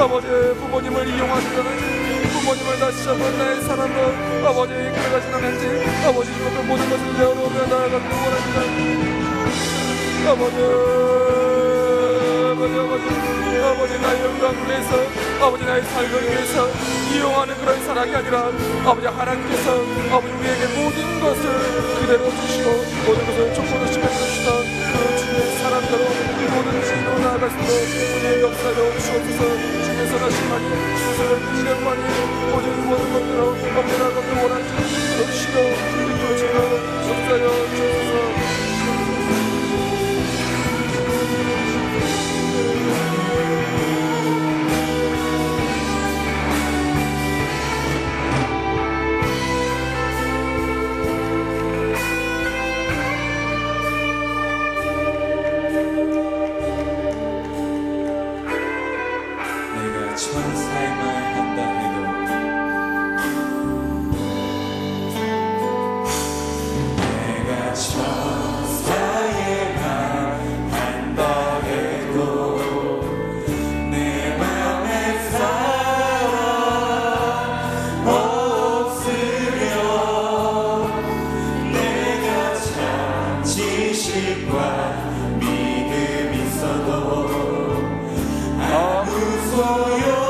아버지, 부모님을 이용하시는 부모님을 다시 한번 나의 사랑으로 아버지 이끌어가진 않은지 아버지 주님 앞에 모든 것을 내어놓으며 나아가기를 원합니다. 아버지 나의 영광을 위해서, 아버지 나의 삶을 위해서 이용하는 그런 사랑이 아니라, 아버지 하나님께서 아버지 우리에게 모든 것을 그대로 주시고 모든 것을 조건 없이 주시던 그 주님의 사랑대로 모든 주인으로 나아갈 수 있도록 주님의 역사로 주옵소서. 주님의 선하신 많이 주님의 미련 많이 모든 것들로 엄밀하고 원하는 주시로 이끌어주시고 역사여 주옵소서. 천사의 말 한다 해도 내가 천사의 말 한다 해도 내 맘에 사랑 없으면 내가 참 지식과 믿음 있어도 아무 소용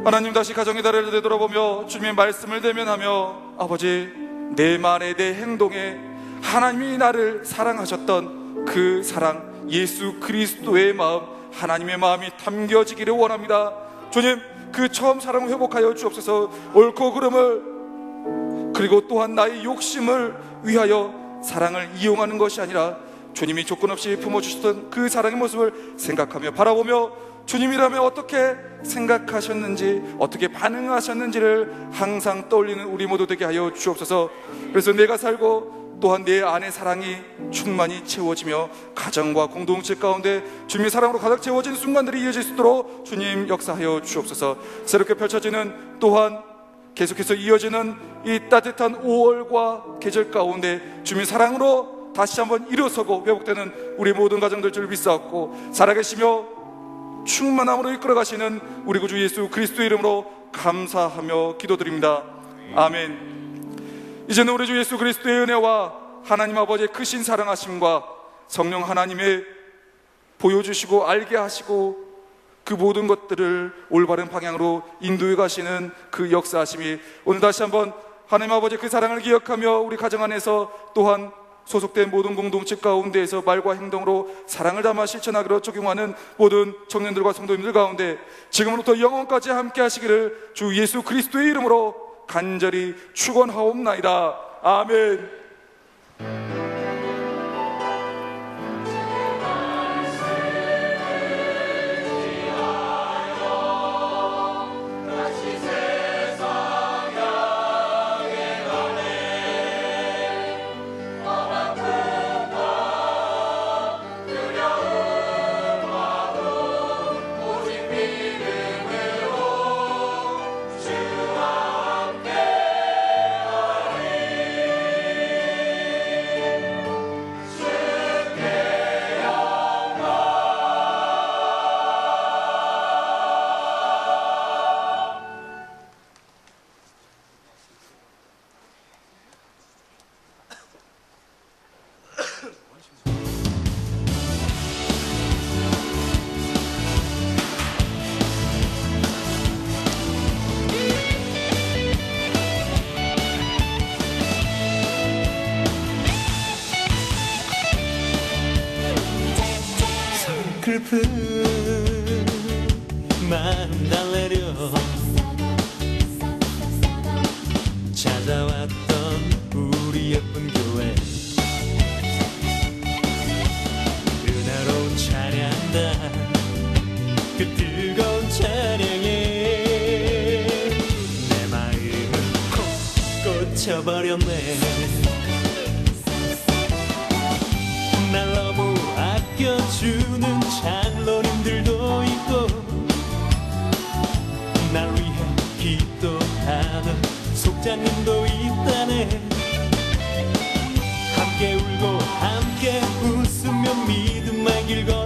하나님, 다시 가정의 달을 되돌아보며 주님의 말씀을 대면하며 아버지 내 말에 내 행동에 하나님이 나를 사랑하셨던 그 사랑, 예수 그리스도의 마음, 하나님의 마음이 담겨지기를 원합니다. 주님, 그 처음 사랑을 회복하여 주옵소서. 옳고 그름을, 그리고 또한 나의 욕심을 위하여 사랑을 이용하는 것이 아니라 주님이 조건 없이 품어주셨던 그 사랑의 모습을 생각하며 바라보며 주님이라면 어떻게 생각하셨는지, 어떻게 반응하셨는지를 항상 떠올리는 우리 모두 되게 하여 주옵소서. 그래서 내가 살고 또한 내 안의 사랑이 충만히 채워지며 가정과 공동체 가운데 주님의 사랑으로 가득 채워진 순간들이 이어질 수 있도록 주님 역사하여 주옵소서. 새롭게 펼쳐지는, 또한 계속해서 이어지는 이 따뜻한 5월과 계절 가운데 주님의 사랑으로 다시 한번 일어서고 회복되는 우리 모든 가정들 줄 믿사옵고, 살아계시며 충만함으로 이끌어가시는 우리 구주 예수 그리스도의 이름으로 감사하며 기도드립니다. 아멘. 이제는 우리 주 예수 그리스도의 은혜와 하나님 아버지의 크신 사랑하심과 성령 하나님의 보여주시고 알게 하시고 그 모든 것들을 올바른 방향으로 인도해 가시는 그 역사하심이 오늘 다시 한번 하나님 아버지의 그 사랑을 기억하며 우리 가정 안에서 또한 소속된 모든 공동체 가운데에서 말과 행동으로 사랑을 담아 실천하기로 적용하는 모든 청년들과 성도님들 가운데 지금부터 영원까지 함께 하시기를 주 예수 그리스도의 이름으로 간절히 축원하옵나이다. 아멘. 슬픈 마음 달래려 찾아왔던 우리 예쁜 교회, 은하로 찬양다 그 뜨거운 찬양에 내 마음은 콕 꽂혀버렸네. 날 너무 아껴주는 장로님들도 있고 날 위해 기도하는 속장님도 있다네. 함께 울고 함께 웃으며 믿음의 길 걸어